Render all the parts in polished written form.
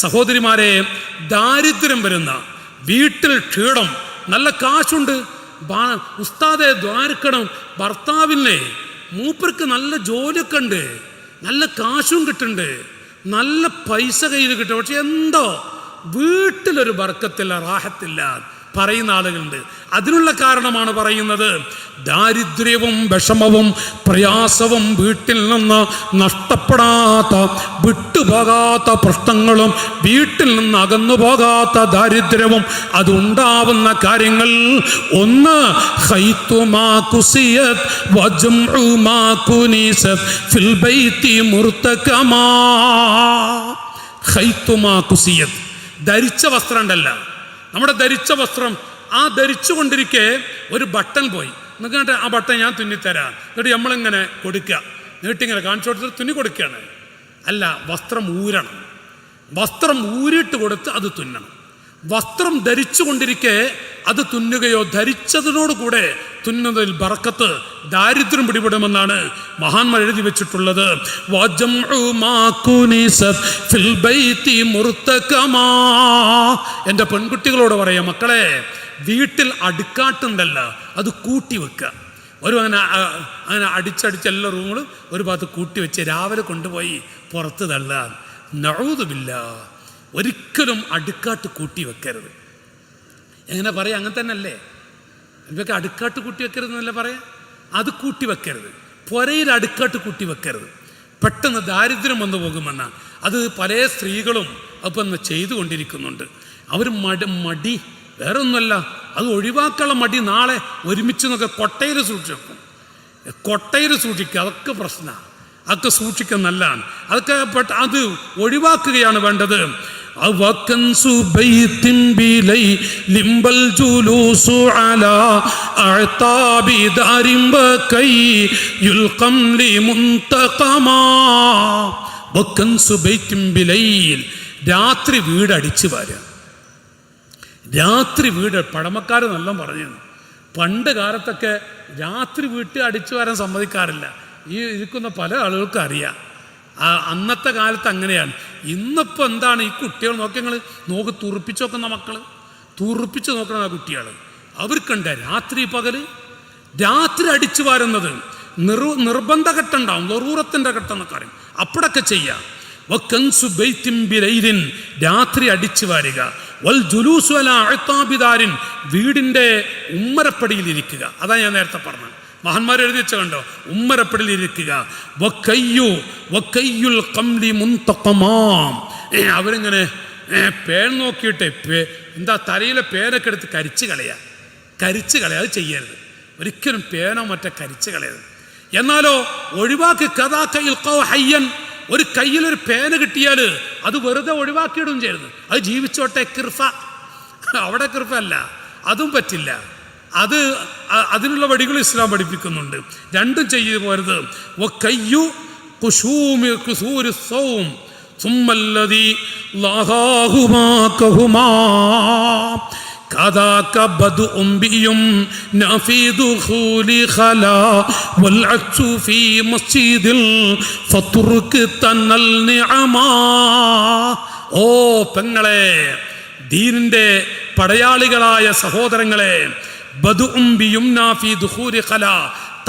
സഹോദരിമാരെ, ദാരിദ്ര്യം വരുന്ന വീട്ടിൽ ക്ഷീണം, നല്ല കാശുണ്ട്, ഉസ്താദെ ദ്വാരക്കണം, ഭർത്താവിനെ മൂപ്പർക്ക് നല്ല ജോലിയൊക്കെ ഉണ്ട്, നല്ല കാശും കിട്ടുന്നുണ്ട്, നല്ല പൈസ കയ്യിൽ കിട്ടും, പക്ഷെ എന്തോ വീട്ടിലൊരു ബർക്കത്തില്ല, റാഹത്തില്ല പറയുന്ന ആളുകളുണ്ട്. അതിനുള്ള കാരണമാണ് പറയുന്നത്. ദാരിദ്ര്യവും വിഷമവും പ്രയാസവും വീട്ടിൽ നിന്ന് നഷ്ടപ്പെടാത്ത, വിട്ടുപോകാത്ത പ്രശ്നങ്ങളും വീട്ടിൽ നിന്ന് അകന്നു പോകാത്ത ദാരിദ്ര്യവും അതുണ്ടാവുന്ന കാര്യങ്ങൾ ഒന്ന്, ധരിച്ച വസ്ത്രം ഉണ്ടല്ല, നമ്മുടെ ധരിച്ച വസ്ത്രം, ആ ധരിച്ചു കൊണ്ടിരിക്കെ ഒരു ബട്ടൺ പോയി, എന്നിട്ട് ആ ബട്ടൺ ഞാൻ തുന്നിത്തരാം, എന്നിട്ട് നമ്മളിങ്ങനെ കൊടുക്കുക, നീട്ടിങ്ങനെ കാണിച്ചു കൊടുത്തിട്ട് തുന്നി കൊടുക്കുകയാണ്. അല്ല, വസ്ത്രം ഊരണം, വസ്ത്രം ഊരിയിട്ട് കൊടുത്ത് അത് തുന്നണം. വസ്ത്രം ധരിച്ചു കൊണ്ടിരിക്കെ അത് തുന്നുകയോ ധരിച്ചതിനോടുകൂടെ തുന്നുന്നതിൽ ബറക്കത്ത്, ദാരിദ്ര്യം പിടിപെടുമെന്നാണ് മഹാന്മാർ എഴുതി വെച്ചിട്ടുള്ളത്. എൻ്റെ പെൺകുട്ടികളോട് പറയാം, മക്കളെ, വീട്ടിൽ അടുക്കാട്ടുണ്ടല്ല, അത് കൂട്ടി വെക്കുക. അങ്ങനെ അടിച്ചടിച്ച് എല്ലാ റൂമുകളും ഒരു ഭാഗത്ത് കൂട്ടി വെച്ച് രാവിലെ കൊണ്ടുപോയി പുറത്ത് തള്ളാൻ. നഊദുബില്ല, ഒരിക്കലും അടുക്കാട്ട് കൂട്ടി വെക്കരുത്. എങ്ങനെ പറയാം? അങ്ങനെ തന്നെ അല്ലേ, ഇവയൊക്കെ അടുക്കാട്ട് കൂട്ടി വെക്കരുത് എന്നല്ല പറയാം. അത് കൂട്ടി വെക്കരുത്, പുരയിൽ അടുക്കാട്ട് കൂട്ടി വെക്കരുത്, പെട്ടെന്ന് ദാരിദ്ര്യം വന്നു പോകുമെന്നാണ്. അത് പല സ്ത്രീകളും അപ്പം ചെയ്തുകൊണ്ടിരിക്കുന്നുണ്ട്. അവർ മടി വേറെ ഒന്നുമല്ല, അത് ഒഴിവാക്കാനുള്ള മടി. നാളെ ഒരുമിച്ച് എന്നൊക്കെ കൊട്ടയിൽ സൂക്ഷിക്കും, കൊട്ടയിൽ സൂക്ഷിക്കുക, അതൊക്കെ പ്രശ്നമാണ്, അതൊക്കെ സൂക്ഷിക്കുക നല്ലതാണ്. അതൊക്കെ അത് ഒഴിവാക്കുകയാണ് വേണ്ടത്. രാത്രി വീട് അടിച്ചു വാരുക. രാത്രി വീട് പഴമക്കാർ നല്ല പറഞ്ഞു. പണ്ട് കാലത്തൊക്കെ രാത്രി വീട്ടിൽ അടിച്ചു വരാൻ സമ്മതിക്കാറില്ല. ഈ ഇരിക്കുന്ന പല ആളുകൾക്കും അറിയാം. അന്നത്തെ കാലത്ത് അങ്ങനെയാണ്. ഇന്നിപ്പോൾ എന്താണ്, ഈ കുട്ടികൾ നോക്കി തുറപ്പിച്ച് നോക്കുന്ന മക്കൾ, തുറപ്പിച്ച് നോക്കുന്ന കുട്ടികൾ, അവർക്കുണ്ട് രാത്രി പകൽ. രാത്രി അടിച്ചു വാരുന്നത് നിർബന്ധ ഘട്ടമുണ്ടാവും, ലറൂറത്തിൻ്റെ ഘട്ടം എന്നൊക്കെ അറിയും, അപ്പോഴൊക്കെ ചെയ്യാം. രാത്രി അടിച്ചു വാരുക. വീടിൻ്റെ ഉമ്മരപ്പടിയിലിരിക്കുക. അതാ ഞാൻ നേരത്തെ പറഞ്ഞത്, മഹാന്മാർ എഴുതി വെച്ച കണ്ടോ, ഉമ്മരപ്പടിയിലിരിക്കുക. അവരിങ്ങനെ പേൻ നോക്കിയിട്ട് എന്താ തലയിലെ പേനൊക്കെ എടുത്ത് കരിച്ചു കളയാ. അത് ചെയ്യരുത് ഒരിക്കലും, പേനോ മറ്റേ കരിച്ചു കളയരുത്. എന്നാലോ ഒഴിവാക്കി ഹയ്യൻ, ഒരു കയ്യിലൊരു പേന കിട്ടിയാൽ അത് വെറുതെ ഒഴിവാക്കിയിടും ചെയ്യരുത്. അത് ജീവിച്ചോട്ടെ, കിർഫ, അവിടെ കിർഫ അല്ല, അതും പറ്റില്ല. അതിനുള്ള വഴികൾ ഇസ്ലാം പഠിപ്പിക്കുന്നുണ്ട്. രണ്ടും ചെയ്തു പോരുത്. ഓ പെങ്ങളെ, ദീനിന്റെ പടയാളികളായ സഹോദരങ്ങളെ,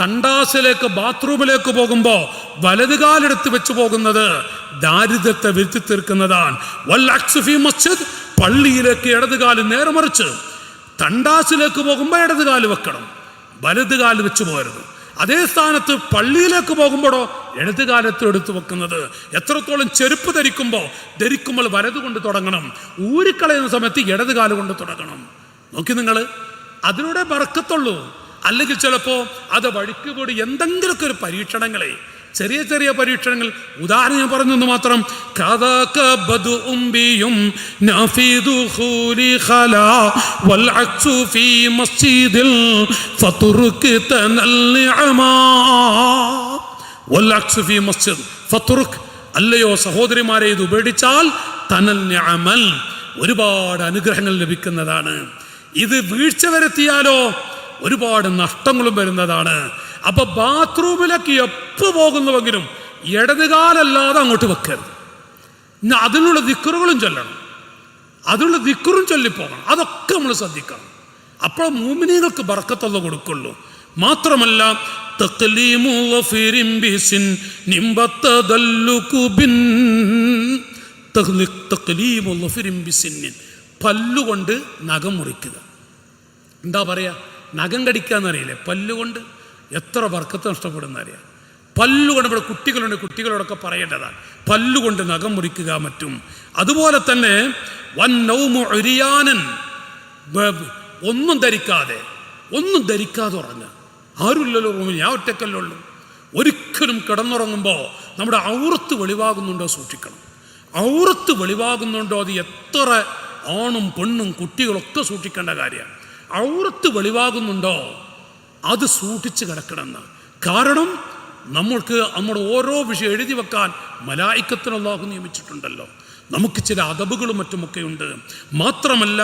തണ്ടാസിലേക്ക്, ബാത്റൂമിലേക്ക് പോകുമ്പോൾ വലതുകാലെടുത്ത് വെച്ച് പോകുന്നത് ദാരിദ്ര്യത്തെ വരുത്തി തീർക്കുന്നതാണ്. പള്ളിയിലേക്ക് ഇടതുകാല് നേരെ മറിച്ച്, തണ്ടാസിലേക്ക് പോകുമ്പോൾ ഇടതുകാല് വെക്കണം, വലതുകാല് വെച്ച് പോരുത്. അതേ സ്ഥാനത്ത് പള്ളിയിലേക്ക് പോകുമ്പോഴോ ഇടതുകാലത്ത് എടുത്തു വെക്കുന്നത്. എത്രത്തോളം ചെരുപ്പ് ധരിക്കുമ്പോൾ വലതുകൊണ്ട് തുടങ്ങണം, ഊരിക്കളയുന്ന സമയത്ത് ഇടതുകാല് കൊണ്ട് തുടങ്ങണം. നോക്കി നിങ്ങൾ, അതിലൂടെ ബർക്കത്തുള്ളൂ. അല്ലെങ്കിൽ ചിലപ്പോൾ അത് വഴിക്ക് കൂടി എന്തെങ്കിലുമൊക്കെ ഒരു പരീക്ഷണങ്ങളെ, ചെറിയ ചെറിയ പരീക്ഷണങ്ങൾ, ഉദാഹരണം ഞാൻ പറഞ്ഞെന്ന് മാത്രം. അല്ലയോ സഹോദരിമാരെ, ഇത് ഉപേക്ഷിച്ചാൽ തനൽ നിഅമൽ, ഒരുപാട് അനുഗ്രഹങ്ങൾ ലഭിക്കുന്നതാണ്. ഇത് വീഴ്ച വരുത്തിയാലോ ഒരുപാട് നഷ്ടങ്ങളും വരുന്നതാണ്. അപ്പൊ ബാത്റൂമിലേക്ക് എപ്പോൾ പോകുന്നുവെങ്കിലും ഇടതുകാലല്ലാതെ അങ്ങോട്ട് വെക്കരുത്. അതിനുള്ള ദിക്റുകളും ചൊല്ലണം, അതിനുള്ള ദിക്റും ചൊല്ലിപ്പോകണം. അതൊക്കെ നമ്മൾ ശ്രദ്ധിക്കണം. അപ്പോൾ മുഅ്മിനീങ്ങൾക്ക് ബർക്കത്ത് കൊടുക്കുള്ളൂ. മാത്രമല്ല പല്ലുകൊണ്ട് നഖം മുറിക്കുക. എന്താ പറയാ, നഖം കടിക്കാന്നറിയില്ലേ? പല്ലുകൊണ്ട് എത്ര ബർക്കത്ത് നഷ്ടപ്പെടുന്നറിയാം. പല്ലുകൊണ്ട് ഇവിടെ കുട്ടികളുണ്ട്, കുട്ടികളോടൊക്കെ പറയേണ്ടതാണ്, പല്ലുകൊണ്ട് നഖം മുറിക്കുക മറ്റും. അതുപോലെ തന്നെ ഒന്നും ധരിക്കാതെ ഉറങ്ങുക. ആരുമില്ലല്ലോ റൂമിൽ, ഞാൻ ഒറ്റക്കല്ലേ ഉള്ളൂ. ഒരിക്കലും കിടന്നുറങ്ങുമ്പോൾ നമ്മുടെ ഔറത്ത് വെളിവാകുന്നുണ്ടോ സൂക്ഷിക്കണം. ഔറത്ത് വെളിവാകുന്നുണ്ടോ, അത് എത്ര ആണും പെണ്ണും കുട്ടികളൊക്കെ സൂക്ഷിക്കേണ്ട കാര്യമാണ്. ഔറത്ത് വെളിവാകുന്നുണ്ടോ അത് സൂക്ഷിച്ച് കിടക്കണമെന്ന്. കാരണം നമ്മൾക്ക് നമ്മുടെ ഓരോ വിഷയം എഴുതി വെക്കാൻ മലായിക്കത്തിന് അല്ലാഹു നിയമിച്ചിട്ടുണ്ടല്ലോ. നമുക്ക് ചില അദബുകളും മറ്റുമൊക്കെ ഉണ്ട്. മാത്രമല്ല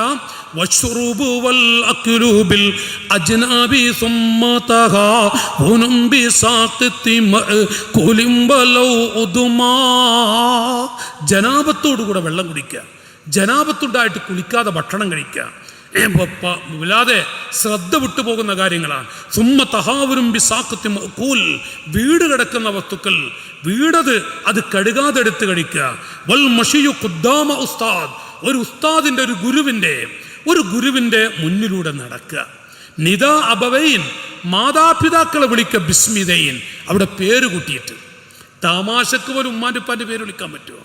ജനാബത്തോടുകൂടെ വെള്ളം കുടിക്കുക, ജനാബത്തുണ്ടായിട്ട് കുളിക്കാതെ ഭക്ഷണം കഴിക്കുക, വല്ലാതെ ശ്രദ്ധ വിട്ടുപോകുന്ന കാര്യങ്ങളാണ്. വീട് കിടക്കുന്ന വസ്തുക്കൾ, വീടത് അത് കഴുകാതെ എടുത്ത് കഴിക്കുക. ഒരു ഉസ്താദിന്റെ ഒരു ഗുരുവിന്റെ മുന്നിലൂടെ നടക്കുക. നിദാ അബവൈൻ, മാതാപിതാക്കളെ വിളിക്കുക ബിസ്മിതൈൻ, അവിടെ പേര് കൂട്ടിയിട്ട്. തമാശക്ക് പോലും ഉമ്മാൻ്റെ ഉപ്പാൻ്റെ പേര് വിളിക്കാൻ പറ്റുമോ?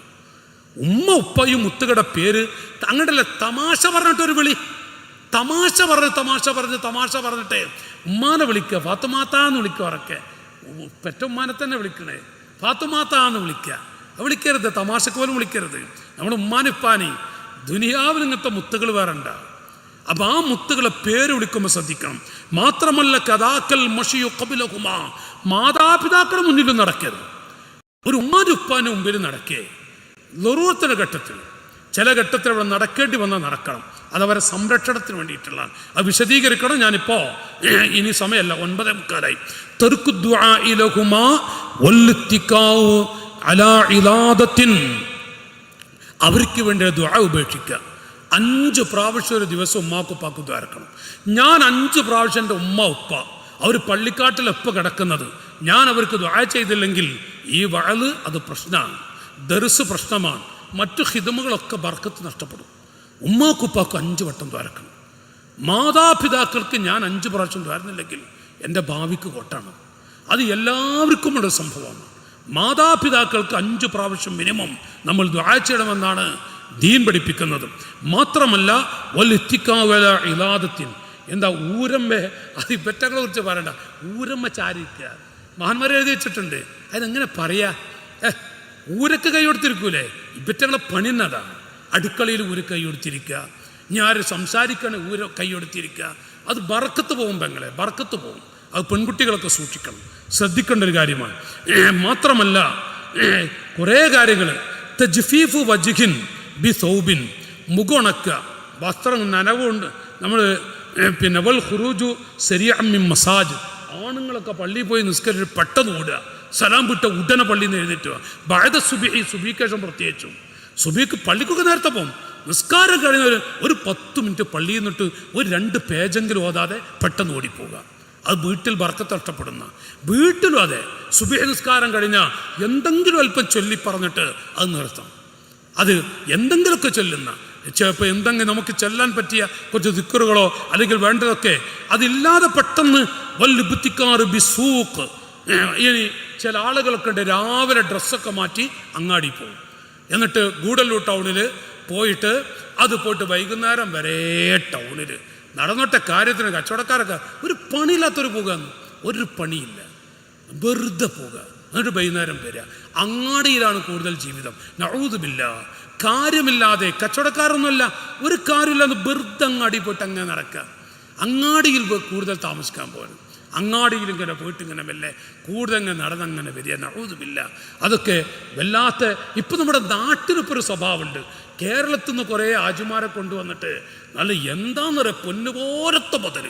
ഉമ്മ ഉപ്പയും മുത്തുകട പേര് അങ്ങോട്ടല്ല, തമാശ പറഞ്ഞിട്ടൊരു വിളി, തമാശ പറഞ്ഞിട്ട് ഉമ്മാനെ വിളിക്കുക, ഫാത്തുമാത്താന്ന് വിളിക്കുക. ഉറക്കെ പെറ്റ ഉമ്മാനെ തന്നെ വിളിക്കണേ, ഫാത്തുമാത്താന്ന് വിളിക്കരുത്, തമാശക്ക് പോലും വിളിക്കരുത്. നമ്മുടെ ഉമ്മാനിപ്പാനി ദുനിയാവിൽ ഇങ്ങനത്തെ മുത്തുകൾ വേറണ്ട. അപ്പം ആ മുത്തുകളെ പേര് വിളിക്കുമ്പോൾ ശ്രദ്ധിക്കണം. മാത്രമല്ല കഥാക്കൽ മഷിയു കബിലകുമാ, മാതാപിതാക്കളുടെ മുന്നിലും നടക്കരുത്. ഒരു ഉമ്മാൻ്റെ ഉപ്പാൻ്റെ മുമ്പിൽ നടക്കേ ലുറൂത്തിന്റെ ഘട്ടത്തിൽ, ചില ഘട്ടത്തിൽ അവിടെ നടക്കേണ്ടി വന്നാൽ നടക്കണം. അതവരെ സംരക്ഷണത്തിന് വേണ്ടിയിട്ടുള്ളതാണ്. അത് വിശദീകരിക്കണം. ഞാനിപ്പോൾ ഇനി സമയമല്ല, 9:45. അവർക്ക് വേണ്ടി ദുആ ഉപേക്ഷിക്കുക. 5 പ്രാവശ്യം ഒരു ദിവസം ഉമ്മാക്കുപ്പാക്ക് ദ്വാരക്കണം. ഞാൻ 5 പ്രാവശ്യം എൻ്റെ ഉമ്മ ഉപ്പ അവർ പള്ളിക്കാട്ടിലെപ്പോൾ കിടക്കുന്നത്, ഞാൻ അവർക്ക് ദുആ ചെയ്തില്ലെങ്കിൽ ഈ വഅല് അത് പ്രശ്നമാണ്, ദർസ് പ്രശ്നമാണ്, മറ്റു ഖിദ്മകളൊക്കെ ബർക്കത്ത് നഷ്ടപ്പെടും. ഉമ്മാക്കുപ്പാക്ക് 5 വട്ടം ദ്വാരക്കണം. മാതാപിതാക്കൾക്ക് ഞാൻ 5 പ്രാവശ്യം ദ്വാരുന്നില്ലെങ്കിൽ എൻ്റെ ഭാവിക്ക് കോട്ടാണ്. അത് എല്ലാവർക്കുമുള്ള സംഭവമാണ്. മാതാപിതാക്കൾക്ക് 5 പ്രാവശ്യം മിനിമം നമ്മൾ ദുആ ചെയ്യണമെന്നാണ് ദീൻ പഠിപ്പിക്കുന്നത്. മാത്രമല്ല ഇലാദത്തിൻ, എന്താ ഊരമ്മ, അത് ഇപ്പറ്റകളെ കുറിച്ച് പറയണ്ട, ഊരമ്മ ചാരിക്കുക. മഹാന്മാരെ എഴുതി വെച്ചിട്ടുണ്ട്. അതെങ്ങനെ പറയാ, ഊരക്ക് കൈ കൊടുത്തിരിക്കൂലേ, ഇപ്പറ്റകളെ പണിന്നതാണ്. അടുക്കളയിൽ ഊര കൈ കൊടുത്തിരിക്കുക, ഞാൻ സംസാരിക്കണ ഊര കൈ കൊടുത്തിരിക്കുക. അത് ബർക്കത്ത് പോകും പെങ്ങളെ, ബർക്കത്ത് പോകും. അത് പെൺകുട്ടികളൊക്കെ സൂക്ഷിക്കണം, ശ്രദ്ധിക്കേണ്ട ഒരു കാര്യമാണ്. മാത്രമല്ല കുറേ കാര്യങ്ങൾ, തജ്ഫീഫു വജ്ഹിൻ ബി സൗബിൻ, മുഖുണക്കുക, വസ്ത്രം നനവുണ്ട്. നമ്മൾ പിന്നെ വൽ ഖുറൂജു സരിഅൻ മിൻ മസാജിദ്, ആണുങ്ങളൊക്കെ പള്ളിയിൽ പോയി നിസ്കരിച്ച് പെട്ടെന്ന് ഓടുക, സലാം വിട്ട ഉടനെ പള്ളിയിൽ നിന്ന് എഴുന്നേറ്റുക. ബഅദ സുബ്ഹി, സുബ്ഹിക്ക് ശേഷം പ്രത്യേകിച്ചും, സുബ്ഹിക്ക് പള്ളിക്കൊക്കെ നേരത്തെ പോകും. നിസ്കാരം കഴിഞ്ഞ ഒരു 10 മിനിറ്റ് പള്ളിയിൽ നിന്നിട്ട് ഒരു 2 പേജെങ്കിലും ഓതാതെ പെട്ടെന്ന് ഓടിപ്പോവുക. അത് വീട്ടിൽ ബർക്കത്ത് നഷ്ടപ്പെടുന്ന. വീട്ടിലും അതെ, സുബ്ഹി നിസ്കാരം കഴിഞ്ഞാൽ എന്തെങ്കിലും അല്പം ചൊല്ലി പറഞ്ഞിട്ട് അത് നിർത്തണം. അത് എന്തെങ്കിലുമൊക്കെ ചൊല്ലുന്ന, ചിലപ്പോൾ എന്തെങ്കിലും നമുക്ക് ചെല്ലാൻ പറ്റിയ കുറച്ച് ദിക്റുകളോ അല്ലെങ്കിൽ വേണ്ടതൊക്കെ അതില്ലാതെ പെട്ടെന്ന് വല്ലുബത്തിക്കാറ് ബിസൂക്ക്. ഇനി ചില ആളുകളൊക്കെ ഉണ്ട്, രാവിലെ ഡ്രസ്സൊക്കെ മാറ്റി അങ്ങാടി പോകും, എന്നിട്ട് ഗൂഡല്ലൂർ ടൗണിൽ പോയിട്ട് വൈകുന്നേരം വരെ ടൗണിൽ നടന്നിട്ട കാര്യത്തിന് കച്ചവടക്കാരൊക്കെ ഒരു പണിയില്ലാത്തൊരു പോകുകയെന്ന്, ഒരു പണിയില്ല, വെറുതെ പോകുക, എന്നിട്ട് വൈകുന്നേരം വരിക. അങ്ങാടിയിലാണ് കൂടുതൽ ജീവിതം. നഊദു ബില്ലാഹ്. കാര്യമില്ലാതെ, കച്ചവടക്കാരൊന്നുമല്ല, ഒരു കാര്യമില്ലാതെ വെറുതെ അങ്ങാടി പോയിട്ട് അങ്ങനെ നടക്കുക. അങ്ങാടിയിൽ കൂടുതൽ താമസിക്കാൻ പോകണം. അങ്ങാടിയിൽ ഇങ്ങനെ പോയിട്ട് ഇങ്ങനെ മെല്ലെ കൂടുതൽ ഇങ്ങനെ നടന്നങ്ങനെ വരിക. നഊദു ബില്ലാഹ്. അതൊക്കെ വല്ലാത്ത. ഇപ്പം നമ്മുടെ നാട്ടിലിപ്പോൾ ഒരു സ്വഭാവമുണ്ട്. കേരളത്തിൽ നിന്ന് കുറേ ആജുമാരെ കൊണ്ടുവന്നിട്ട് നല്ല എന്താന്ന് പറയുക, പൊന്ന് പോലത്തെ മുതൽ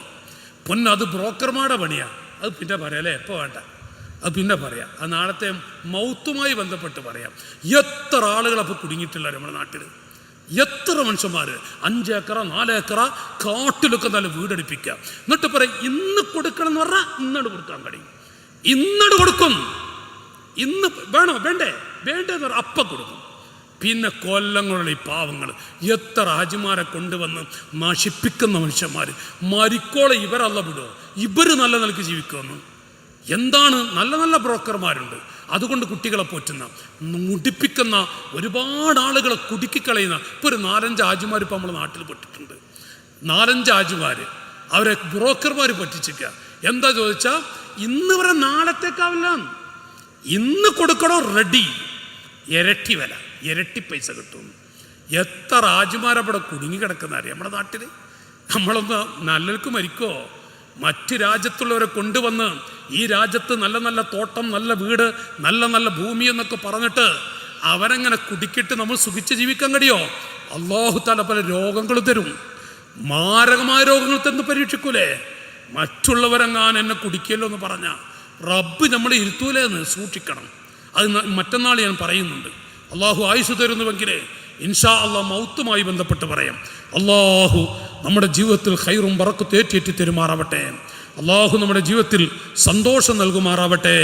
പൊന്ന്, അത് ബ്രോക്കർമാരുടെ പണിയാണ്. അത് പിന്നെ പറയാല്ലേ, എപ്പോൾ വേണ്ട. അത് പിന്നെ പറയാം. അത് നാളത്തെ മൗത്തുമായി ബന്ധപ്പെട്ട് പറയാം. എത്ര ആളുകളപ്പോൾ കുടുങ്ങിയിട്ടില്ല നമ്മുടെ നാട്ടിൽ, എത്ര മനുഷ്യന്മാർ 5 ഏക്കറ 4 ഏക്കറ കാട്ടിലൊക്കെ നല്ല വീടടിപ്പിക്കുക. എന്നിട്ട് പറയാം ഇന്ന് കൊടുക്കണം എന്ന് പറഞ്ഞാൽ ഇന്നോട് കൊടുക്കാൻ കഴിയും, ഇന്നോട് കൊടുക്കും, ഇന്ന് വേണോ വേണ്ടേന്ന് പറഞ്ഞാൽ അപ്പം കൊടുക്കും. പിന്നെ കൊല്ലങ്ങളുള്ള ഈ പാവങ്ങൾ എത്ര ഹാജിമാരെ കൊണ്ടുവന്ന് നശിപ്പിക്കുന്ന മനുഷ്യന്മാർ. മരിക്കോളെ ഇവരല്ല വിടുമോ? ഇവർ നല്ല നിലയ്ക്ക് ജീവിക്കുമെന്ന്. എന്താണ് നല്ല നല്ല ബ്രോക്കർമാരുണ്ട്, അതുകൊണ്ട് കുട്ടികളെ പോറ്റുന്ന മുടിപ്പിക്കുന്ന ഒരുപാട് ആളുകളെ കുടുക്കിക്കളയുന്ന. ഇപ്പോൾ ഒരു 4-5 ഹാജിമാർ ഇപ്പോൾ നമ്മുടെ നാട്ടിൽ പെട്ടിട്ടുണ്ട്. 4-5 ഹാജിമാർ അവരെ ബ്രോക്കർമാർ പറ്റിച്ചിരിക്കുക. എന്താ ചോദിച്ചാൽ ഇന്ന് വരെ നാളത്തേക്കാവില്ല, ഇന്ന് കൊടുക്കണോ റെഡി, ഇരട്ടി വില, ഇരട്ടി പൈസ കിട്ടും. എത്ര ഹാജിമാരവിടെ കുടുങ്ങി കിടക്കുന്ന അറിയാം നമ്മുടെ നാട്ടിൽ. നമ്മളൊന്ന് നല്ലവർക്ക് മരിക്കോ? മറ്റ് രാജ്യത്തുള്ളവരെ കൊണ്ടുവന്ന് ഈ രാജ്യത്ത് നല്ല നല്ല തോട്ടം, നല്ല വീട്, നല്ല നല്ല ഭൂമി എന്നൊക്കെ പറഞ്ഞിട്ട് അവരെങ്ങനെ കുടിക്കിട്ട് നമ്മൾ സുഖിച്ച് ജീവിക്കാൻ കഴിയോ? അല്ലാഹു തആല പല രോഗങ്ങൾ തരും, മാരകമായ രോഗങ്ങൾ തന്ന് പരീക്ഷിക്കൂലേ? മറ്റുള്ളവരെങ്ങാൻ എന്നെ കുടിക്കല്ലോ എന്ന് പറഞ്ഞാൽ റബ്ബ് നമ്മളെ ഇരുത്തൂലേ എന്ന് സൂക്ഷിക്കണം. അത് മറ്റന്നാൾ ഞാൻ പറയുന്നുണ്ട്. അള്ളാഹു ആയുസ് തരുന്നുവെങ്കിലേ ഇൻഷാ അള്ളാഹ് മൗത്തുമായി ബന്ധപ്പെട്ട് പറയാം. അള്ളാഹു നമ്മുടെ ജീവിതത്തിൽ ഖൈറും ബറക്കത്തും ഏറ്റി തരുമാറാവട്ടെ. അള്ളാഹു നമ്മുടെ ജീവിതത്തിൽ സന്തോഷം നൽകുമാറാവട്ടെ.